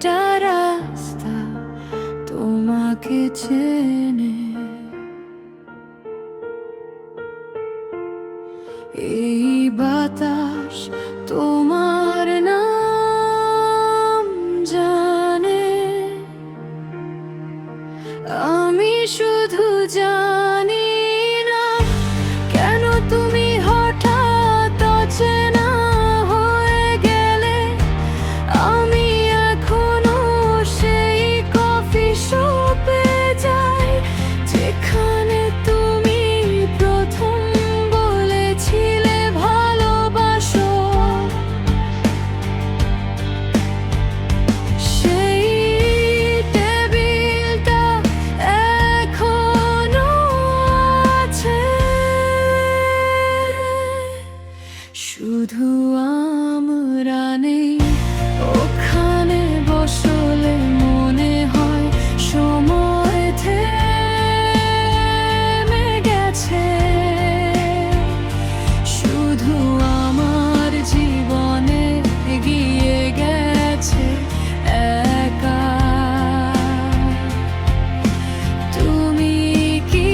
প্রতিটা রাস্তা তোমাকে চেনে। এই বাতাস তোমার নাম জানে, আমি শুধু জানি না কেন তুমি হঠাৎ অচেনা হয়ে গেলে। আমি এখনো সেই কফি শপে যাই যেখানে তুমি প্রথম বলেছিলে ভালোবাসো। সেই টেবিলটা এখনো আছে, শুধু আমরা নেই ওখানে বসলে মনে হয় সময় থেমে গেছে। শুধু আমার জীবনে এগিয়ে গেছে একা। তুমি কি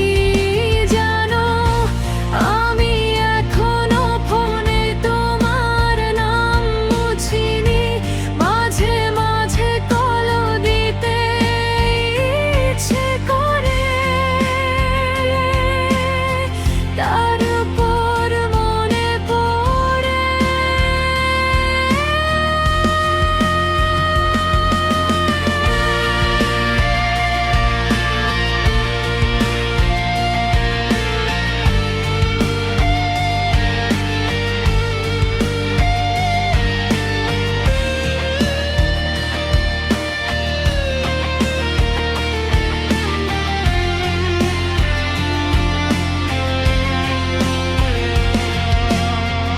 জানো আমি এখনো ফোনে তোমার নাম মুছিনি, মাঝে মাঝে কল দিতে ইচ্ছে করে। তারপর মনে পড়ে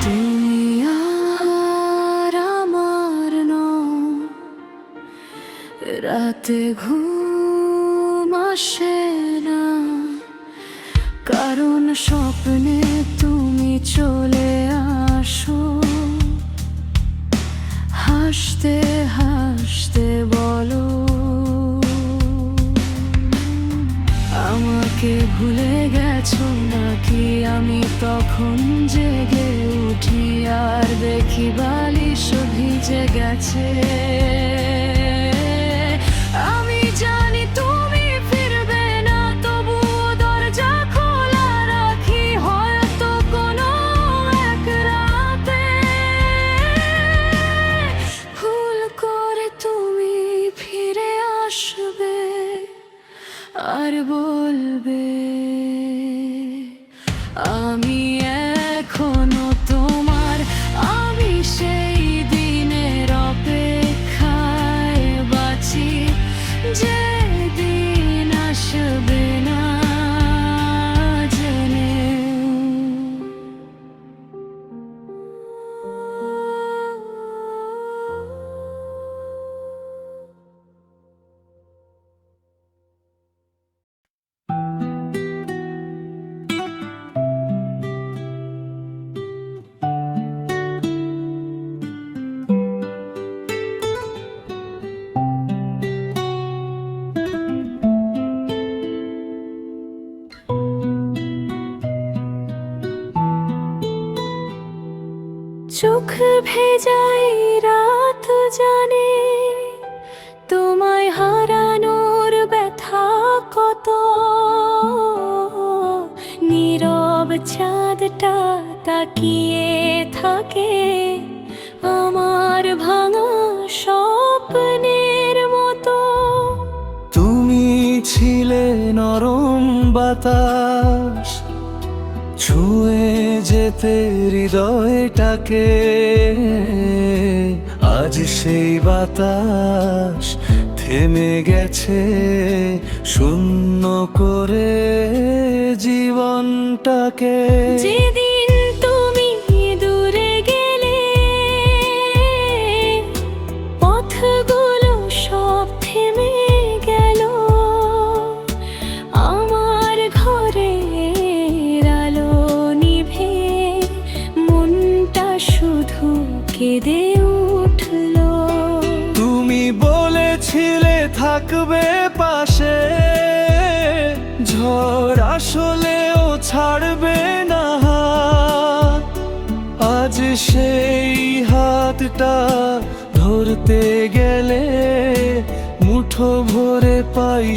তুমি আর আমার নও। রাতে ঘুম আসে না কারণ স্বপ্নে তুমি চলে আসো। হাসতে হাসতে বলো আমাকে ভুলে গেছো নাকি। আমি তখন জেগে উঠি আর দেখি বালিশ ভিজে গেছে। আমি জানি তুমি ফিরবে না, তবুও দরজা খোলা রাখি হয়তো কোনো এক রাতে। ভুল করে তুমি ফিরে আসবে আর বলবে আমি এখনো তোমার। আমি সেই দিনের অপেক্ষায় বাঁচি যেদিন আসবে না জেনেও। চোখ ভেজাই রাত জানে তোমায় হারানোর ব্যথা কত। নীরব চাঁদটা তাকিয়ে থাকে আমার ভাঙা স্বপ্নের মতো। তুমি ছিলে নরম বাতাস, ছুঁয়ে যেতে হৃদয়টাকে। আজ সেই বাতাস থেমে গেছে, শূন্য করে জীবনটাকে। যেদিন তুমি দূরে গেলে পথগুলো সব থেমে গেল। আমার ঘরের আলো নিভে মনটা শুধু কেঁদে উঠল। তুমি বলে ঝড় আসলেও ছাড়বে না হাত, আজ সেই হাতটা ধরতে গেলে মুঠো ভরে পাই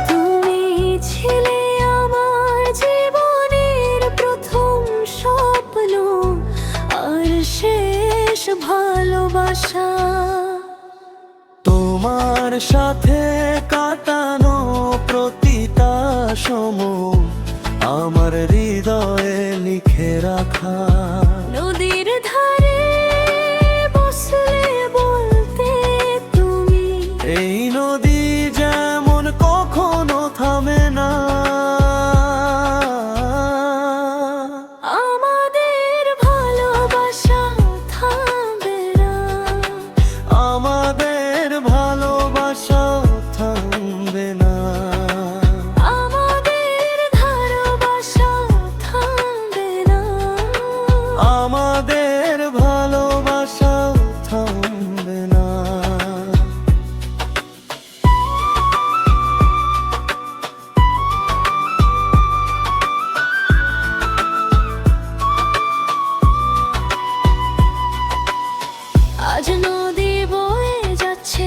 তুমি ছিলে আমার জীবনের প্রথম স্বপ্ন আর শেষ ভালোবাসা। তোমার সাথে কাটানো প্রতিটা সময় আমার হৃদয়ে লিখে রাখা। নদীর ধারে বসলে বলতে তুমি, এই নদী যেমন কখনো থামে না, আমাদের ভালোবাসা থামবে না, আমাদের ভালোবাসা থামবে না, আমাদের ভালোবাসা থামবে না। আমাদের ভালোবাসা থামবে না। আজ নদী বয়ে যাচ্ছে,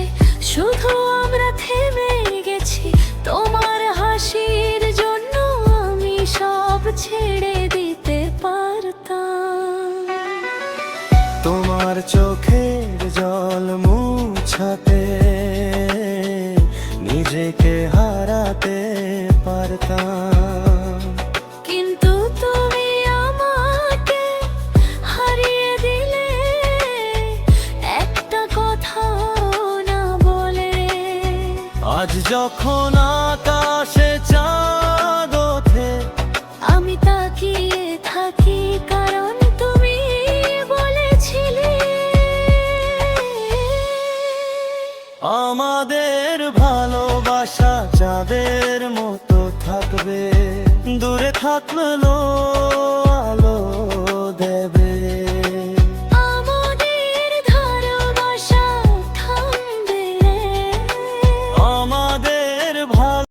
শুধু আমরা থেমে গেছি। তোমার হাসির জন্য আমি সব ছেড়ে দিতে পারতাম। তোমার চোখের জল মুছাতে নিজেকে হারাতে পারতাম, কিন্তু তুমি আমাকে হারিয়ে দিলে, একটা কথাও না বলে। আজ যখন আকাশে চাঁদ ওঠে আমি তাকিয়ে থাকি, কারণ তুমি বলেছিলে আমাদের ভালোবাসা চাঁদের মতো থাকবে, দূরে থাকলেও আলো দেবে। আমাদের ভালোবাসা থামবে, আমাদের ভালো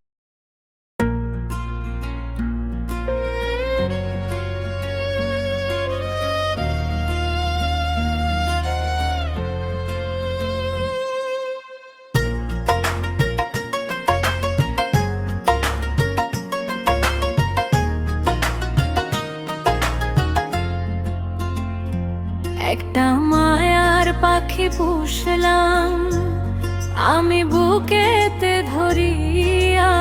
একটা মায়ার পাখি পুষলাম আমি বুকেতে ধরিয়া,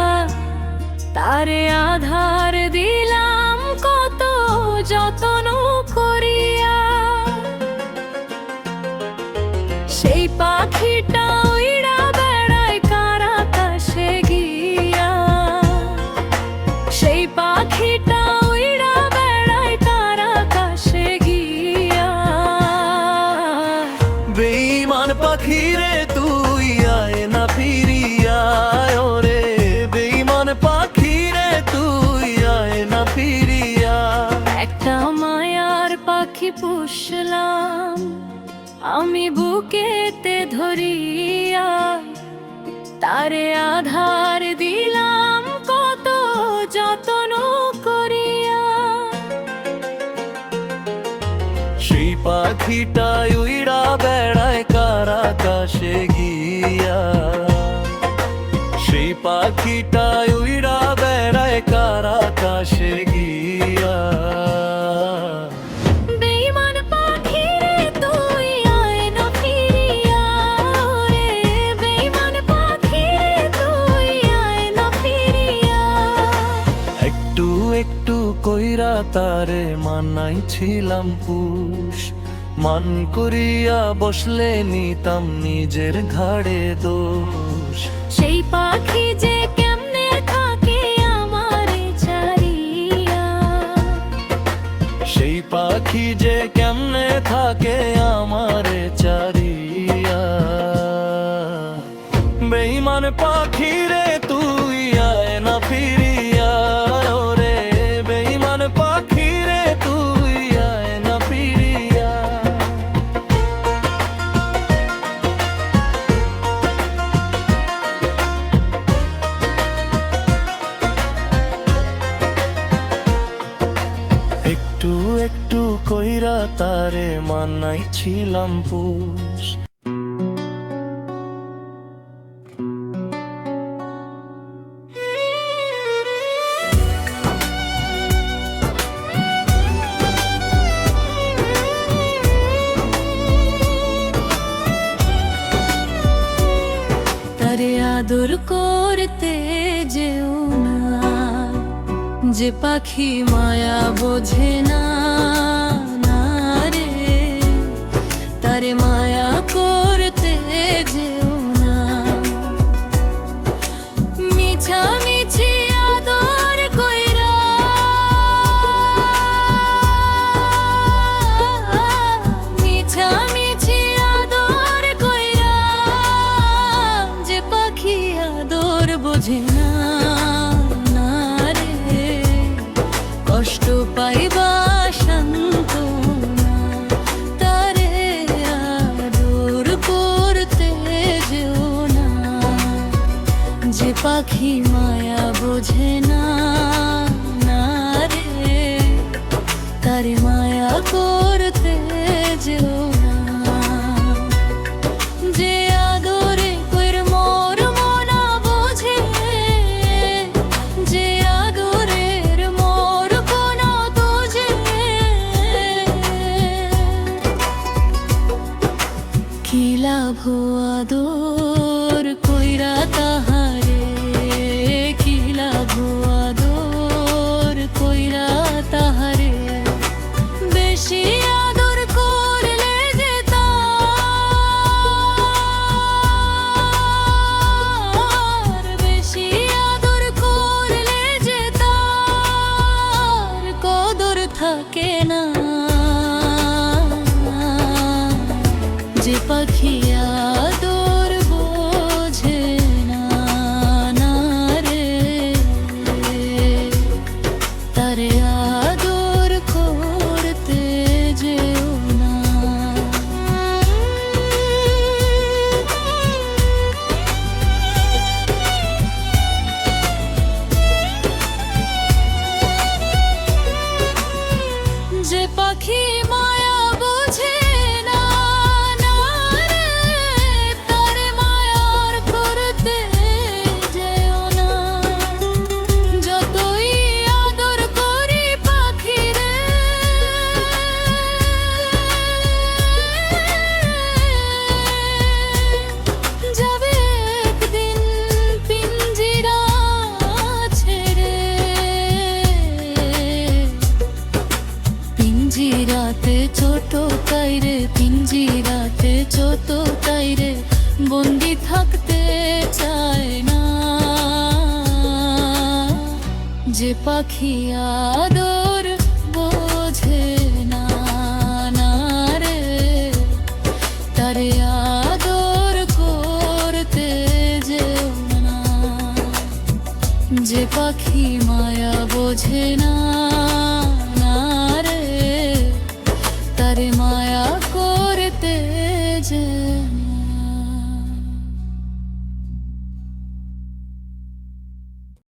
তারে আধার দিলাম কত যত্ন করিয়া। সেই পাখিটা উইড়া বেড়ায় কার আকাশে গিয়া, সেই পাখিটা উইড়া বেড়ায় কার আকাশে গিয়া। বেঈমান পাখিরে তুই আয় না ফিরিয়া, ওরে বেঈমান পাখিরে তুই আয় না ফিরিয়া। একটা মায়ার পাখি পুষলাম আমি বুকেতে ধরিয়া, তারে আধার দিলাম কত যত্ন করিয়া। সেই পাখিটা উইড়া বেড়ায় কার আকাশে গিয়া, সেই পাখিটা উইড়া বেড়ায় কার আকাশে গিয়া। বেঈমান পাখি রে তুই আয় না ফিরিয়া, রে বেঈমান পাখি রে তুই আয় না ফিরিয়া। একটু একটু কইরা তারে মানাইছিলাম পুষ, মান করিয়া বসলে নিতাম নিজের ঘাড়ে দোষ। সেই পাখি যে কেমনে থাকে আমারে ছাড়িয়া, সেই পাখি যে কেমনে থাকে আমারে তারে মানাই ছিলাম পুষ। তারে আদর করতে যেও না, যে পাখি মায়া বোঝে না, না রে। তারে মায়া করতে যেও না, মিছামিছি আদর কইরা, মিছামিছি আদর কইরা, যে পাখি আদর বোঝে না, না রে। কষ্ট পাইবা সান্ত্বনা, তারে আদর করতে যেও না, যে পাখি মায়া বোঝে না, না রে। তারে মায়া করতে যেও না, যে আদরে কইর মোর মনা বোঝে, যে আদরের মোর কোনা তোজে। কি লাভ আদর কইরা তাহারে, কি লাভ আদর কইরা তাহারে, বেশি আদর করলে যে তার, বেশি আদর করলে যে তার কদর থাকে না, যে পাখি আদর বোঝে না, না রে। তারে আদর করতে যেও না। যে পাখি মায়া বোঝে না, না রে। তারে মায়ার করতে যেও না, যতই আদর করি পাখি রে, যাবে একদিন পিঞ্জিরা ছেড়ে। পিঞ্জিরাতে ছোট কাইরে, পিঞ্জিরাতে ছোট কাইরে, বন্দি থাকতে চায় না, যে পাখি আদর বোঝে না, না রে। তারে আদর করতে যেও না, যে পাখি মায়া বোঝে না।